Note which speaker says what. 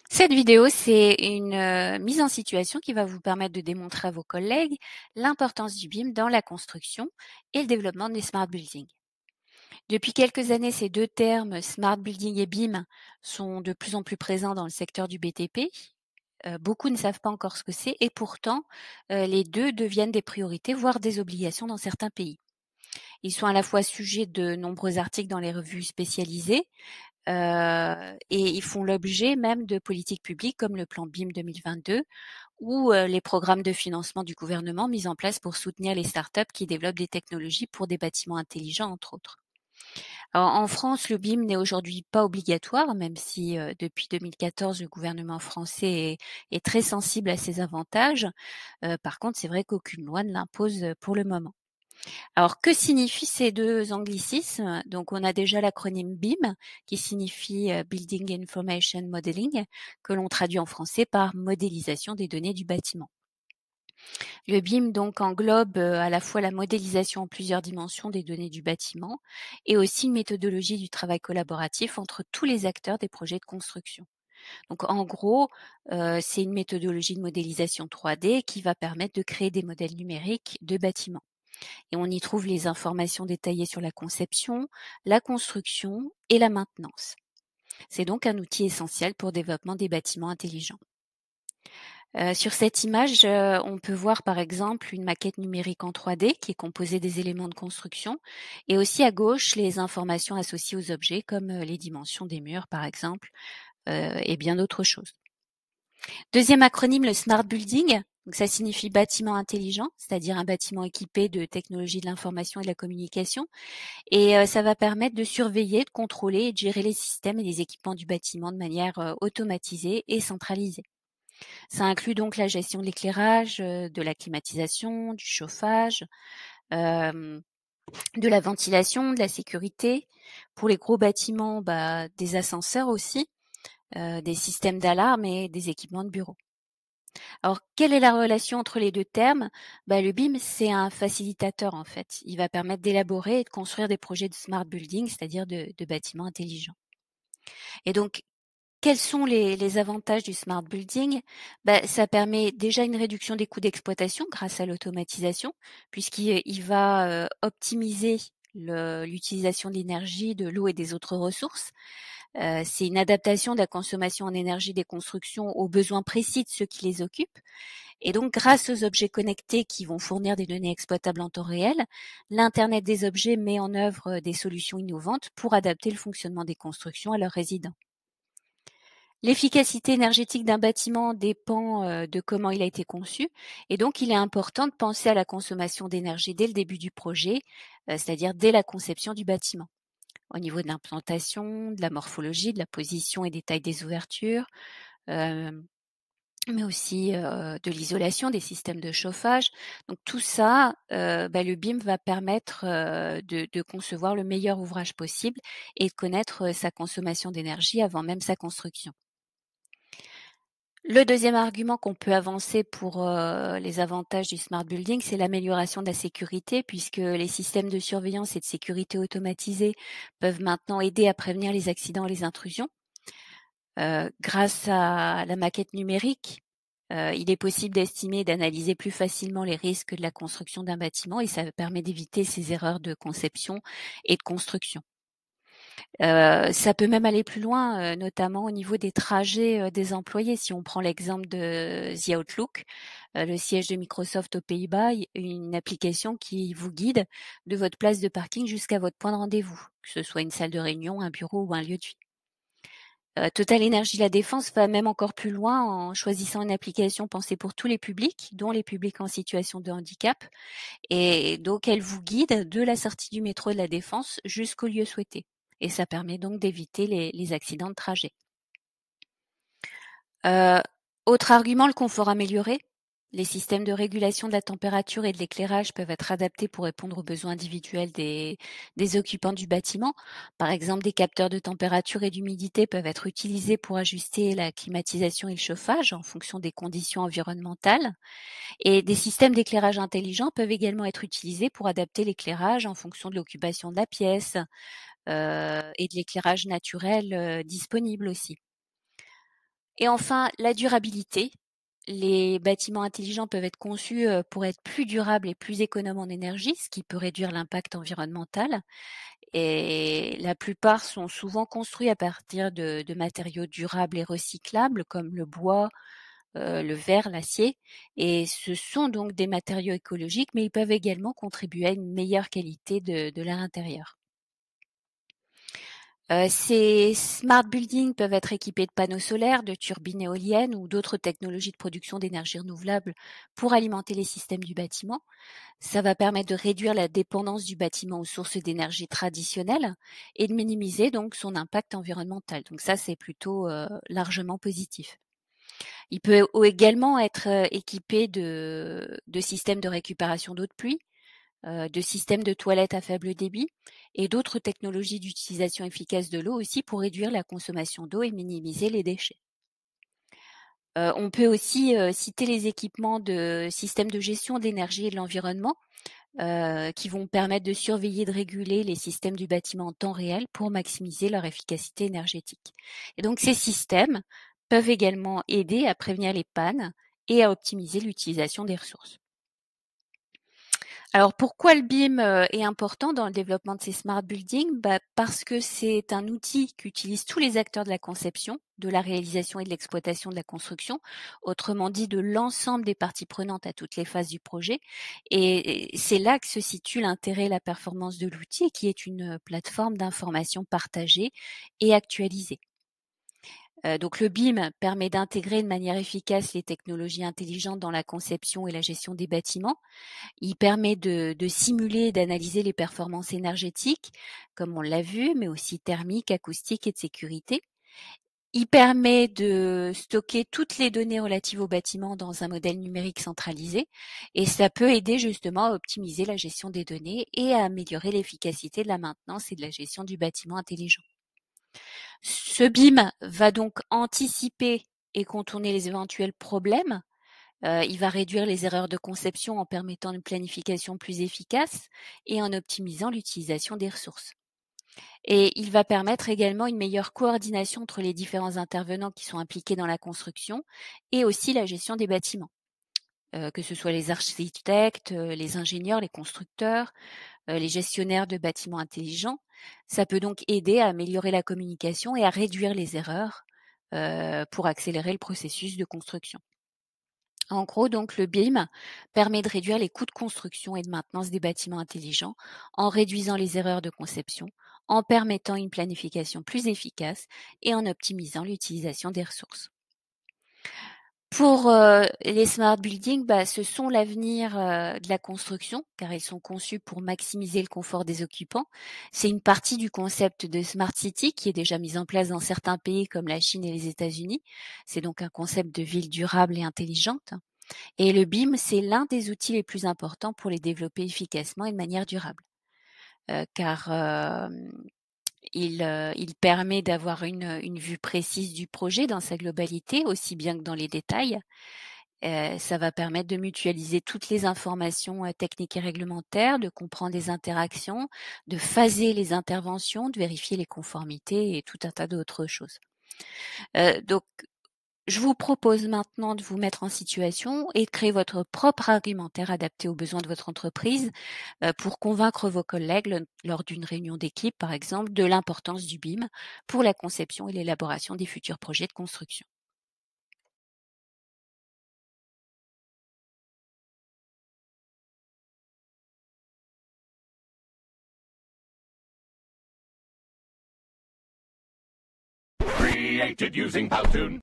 Speaker 1: Cette vidéo, c'est une mise en situation qui va vous permettre de démontrer à vos collègues l'importance du BIM dans la construction et le développement des smart buildings. Depuis quelques années, ces deux termes, smart building et BIM, sont de plus en plus présents dans le secteur du BTP. Beaucoup ne savent pas encore ce que c'est et pourtant, les deux deviennent des priorités, voire des obligations dans certains pays. Ils sont à la fois sujets de nombreux articles dans les revues spécialisées, et ils font l'objet même de politiques publiques comme le plan BIM 2022 ou les programmes de financement du gouvernement mis en place pour soutenir les startups qui développent des technologies pour des bâtiments intelligents, entre autres. Alors, en France, le BIM n'est aujourd'hui pas obligatoire, même si depuis 2014, le gouvernement français est très sensible à ses avantages. Par contre, c'est vrai qu'aucune loi ne l'impose pour le moment. Alors, que signifient ces deux anglicismes? Donc, on a déjà l'acronyme BIM, qui signifie Building Information Modeling, que l'on traduit en français par modélisation des données du bâtiment. Le BIM donc englobe à la fois la modélisation en plusieurs dimensions des données du bâtiment et aussi une méthodologie du travail collaboratif entre tous les acteurs des projets de construction. Donc en gros, c'est une méthodologie de modélisation 3D qui va permettre de créer des modèles numériques de bâtiments. Et on y trouve les informations détaillées sur la conception, la construction et la maintenance. C'est donc un outil essentiel pour le développement des bâtiments intelligents. Sur cette image, on peut voir par exemple une maquette numérique en 3D qui est composée des éléments de construction et aussi à gauche les informations associées aux objets comme les dimensions des murs par exemple, et bien d'autres choses. Deuxième acronyme, le Smart Building. Donc ça signifie bâtiment intelligent, c'est-à-dire un bâtiment équipé de technologies de l'information et de la communication. Et ça va permettre de surveiller, de contrôler et de gérer les systèmes et les équipements du bâtiment de manière automatisée et centralisée. Ça inclut donc la gestion de l'éclairage, de la climatisation, du chauffage, hem, de la ventilation, de la sécurité. Pour les gros bâtiments, des ascenseurs aussi, des systèmes d'alarme et des équipements de bureau. Alors, quelle est la relation entre les 2 termes? Le BIM, c'est un facilitateur en fait. Il va permettre d'élaborer et de construire des projets de smart building, c'est-à-dire de bâtiments intelligents. Et donc, quels sont les avantages du smart building? Ça permet déjà une réduction des coûts d'exploitation grâce à l'automatisation, puisqu'il va optimiser l'utilisation de l'énergie, de l'eau et des autres ressources. C'est une adaptation de la consommation en énergie des constructions aux besoins précis de ceux qui les occupent. Et donc, grâce aux objets connectés qui vont fournir des données exploitables en temps réel, l'Internet des objets met en œuvre des solutions innovantes pour adapter le fonctionnement des constructions à leurs résidents. L'efficacité énergétique d'un bâtiment dépend de comment il a été conçu et donc il est important de penser à la consommation d'énergie dès le début du projet, c'est-à-dire dès la conception du bâtiment. Au niveau de l'implantation, de la morphologie, de la position et des tailles des ouvertures, hem, mais aussi, de l'isolation, des systèmes de chauffage. Donc tout ça, le BIM va permettre, de concevoir le meilleur ouvrage possible et de connaître, sa consommation d'énergie avant même sa construction. Le deuxième argument qu'on peut avancer pour les avantages du smart building, c'est l'amélioration de la sécurité, puisque les systèmes de surveillance et de sécurité automatisés peuvent maintenant aider à prévenir les accidents et les intrusions. Grâce à la maquette numérique, il est possible d'estimer et d'analyser plus facilement les risques de la construction d'un bâtiment et ça permet d'éviter ces erreurs de conception et de construction. Ça peut même aller plus loin, notamment au niveau des trajets, des employés. Si on prend l'exemple de The Outlook, le siège de Microsoft aux Pays-Bas, une application qui vous guide de votre place de parking jusqu'à votre point de rendez-vous, que ce soit une salle de réunion, un bureau ou un lieu de vie. Total Énergie La Défense va même encore plus loin en choisissant une application pensée pour tous les publics, dont les publics en situation de handicap et donc elle vous guide de la sortie du métro de La Défense jusqu'au lieu souhaité et ça permet donc d'éviter les accidents de trajet. Heu, Autre argument, le confort amélioré. Les systèmes de régulation de la température et de l'éclairage peuvent être adaptés pour répondre aux besoins individuels des occupants du bâtiment. Par exemple, des capteurs de température et d'humidité peuvent être utilisés pour ajuster la climatisation et le chauffage en fonction des conditions environnementales. Et des systèmes d'éclairage intelligents peuvent également être utilisés pour adapter l'éclairage en fonction de l'occupation de la pièce, et de l'éclairage naturel, disponible aussi. Et enfin, la durabilité. Les bâtiments intelligents peuvent être conçus pour être plus durables et plus économes en énergie, ce qui peut réduire l'impact environnemental. Et la plupart sont souvent construits à partir de matériaux durables et recyclables comme le bois, le verre, l'acier. Et ce sont donc des matériaux écologiques, mais ils peuvent également contribuer à une meilleure qualité de l'air intérieur. Ces smart buildings peuvent être équipés de panneaux solaires, de turbines éoliennes ou d'autres technologies de production d'énergie renouvelable pour alimenter les systèmes du bâtiment. Ça va permettre de réduire la dépendance du bâtiment aux sources d'énergie traditionnelles et de minimiser donc son impact environnemental. Donc ça, c'est plutôt largement positif. Il peut également être équipé de systèmes de récupération d'eau de pluie, de systèmes de toilettes à faible débit et d'autres technologies d'utilisation efficace de l'eau aussi pour réduire la consommation d'eau et minimiser les déchets. On peut aussi citer les équipements de systèmes de gestion de l'énergie et de l'environnement qui vont permettre de surveiller et de réguler les systèmes du bâtiment en temps réel pour maximiser leur efficacité énergétique. Et donc ces systèmes peuvent également aider à prévenir les pannes et à optimiser l'utilisation des ressources. Alors pourquoi le BIM est important dans le développement de ces smart buildings? Parce que c'est un outil qu'utilisent tous les acteurs de la conception, de la réalisation et de l'exploitation de la construction, autrement dit de l'ensemble des parties prenantes à toutes les phases du projet. Et c'est là que se situe l'intérêt et la performance de l'outil, qui est une plateforme d'information partagée et actualisée. Donc le BIM permet d'intégrer de manière efficace les technologies intelligentes dans la conception et la gestion des bâtiments. Il permet de simuler et d'analyser les performances énergétiques, comme on l'a vu, mais aussi thermiques, acoustiques et de sécurité. Il permet de stocker toutes les données relatives au bâtiment dans un modèle numérique centralisé et ça peut aider justement à optimiser la gestion des données et à améliorer l'efficacité de la maintenance et de la gestion du bâtiment intelligent. Ce BIM va donc anticiper et contourner les éventuels problèmes. Il va réduire les erreurs de conception en permettant une planification plus efficace et en optimisant l'utilisation des ressources. Et il va permettre également une meilleure coordination entre les différents intervenants qui sont impliqués dans la construction et aussi la gestion des bâtiments, que ce soit les architectes, les ingénieurs, les constructeurs, les gestionnaires de bâtiments intelligents. Ça peut donc aider à améliorer la communication et à réduire les erreurs pour accélérer le processus de construction. En gros, donc, le BIM permet de réduire les coûts de construction et de maintenance des bâtiments intelligents en réduisant les erreurs de conception, en permettant une planification plus efficace et en optimisant l'utilisation des ressources. Pour les smart buildings, ce sont l'avenir de la construction, car ils sont conçus pour maximiser le confort des occupants. C'est une partie du concept de smart city qui est déjà mis en place dans certains pays comme la Chine et les États-Unis. C'est donc un concept de ville durable et intelligente. Et le BIM, c'est l'un des outils les plus importants pour les développer efficacement et de manière durable, car il permet d'avoir une vue précise du projet dans sa globalité, aussi bien que dans les détails. Ça va permettre de mutualiser toutes les informations techniques et réglementaires, de comprendre les interactions, de phaser les interventions, de vérifier les conformités et tout un tas d'autres choses. Donc je vous propose maintenant de vous mettre en situation et de créer votre propre argumentaire adapté aux besoins de votre entreprise pour convaincre vos collègues lors d'une réunion d'équipe, par exemple, de l'importance du BIM pour la conception et l'élaboration des futurs projets de construction.
Speaker 2: Created using Powtoon.